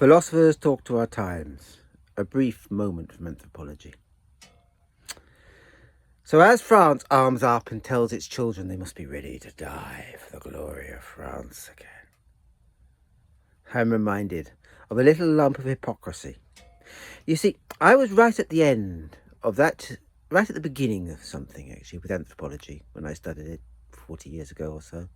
Philosophers talk to our times, a brief moment from anthropology. So as France arms up and tells its children they must be ready to die for the glory of France again, I'm reminded of a little lump of hypocrisy. You see, I was right at the end of that, right at the beginning of something actually with anthropology when I studied it 40 years ago or so.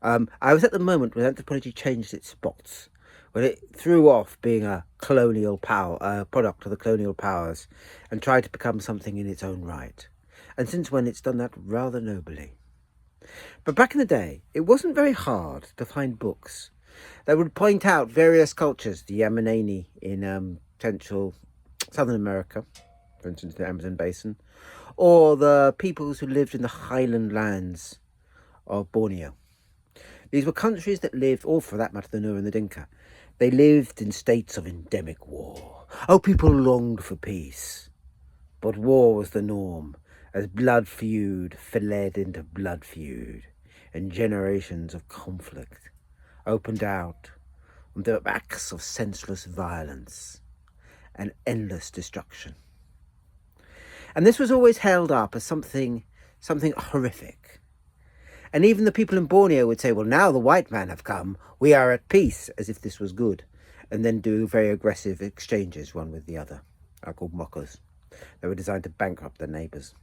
I was at the moment when anthropology changed its spots, when it threw off being a colonial power, a product of the colonial powers, and tried to become something in its own right. And since when it's done that rather nobly. But back in the day, it wasn't very hard to find books that would point out various cultures, the Yamanani in Central Southern America, for instance, the Amazon Basin, or the peoples who lived in the highland lands of Borneo. These were countries that lived, or for that matter, the Nur and the Dinka. They lived in states of endemic war. Oh, people longed for peace. But war was the norm, as blood feud fled into blood feud, and generations of conflict opened out on the backs of senseless violence and endless destruction. And this was always held up as something horrific. And even the people in Borneo would say, well, now the white men have come, we are at peace, as if this was good, and then do very aggressive exchanges one with the other. Are called mockers. They were designed to bankrupt their neighbours.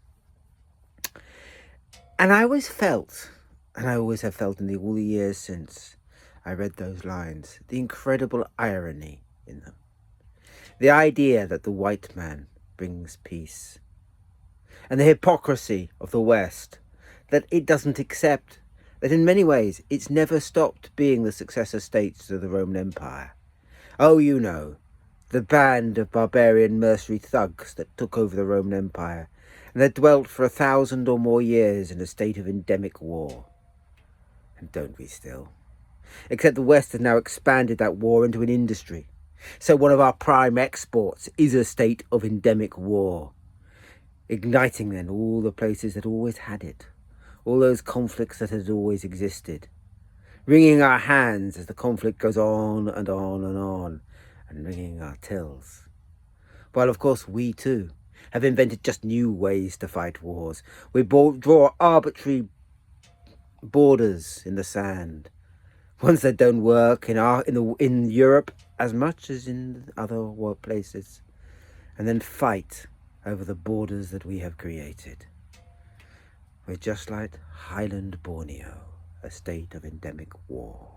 And I always felt, and I always have felt in all the years since I read those lines, the incredible irony in them. The idea that the white man brings peace. And the hypocrisy of the West, that it doesn't accept, that in many ways it's never stopped being the successor states to the Roman Empire. Oh, you know, the band of barbarian mercenary thugs that took over the Roman Empire, and that dwelt for 1,000 or more years in a state of endemic war. And don't we still? Except the West has now expanded that war into an industry. So one of our prime exports is a state of endemic war, igniting then all the places that always had it, all those conflicts that had always existed, wringing our hands as the conflict goes on and on and on, and wringing our tills. While of course we too have invented just new ways to fight wars. We draw arbitrary borders in the sand, ones that don't work in Europe as much as in other world places, and then fight over the borders that we have created. We're just like Highland Borneo, a state of endemic war.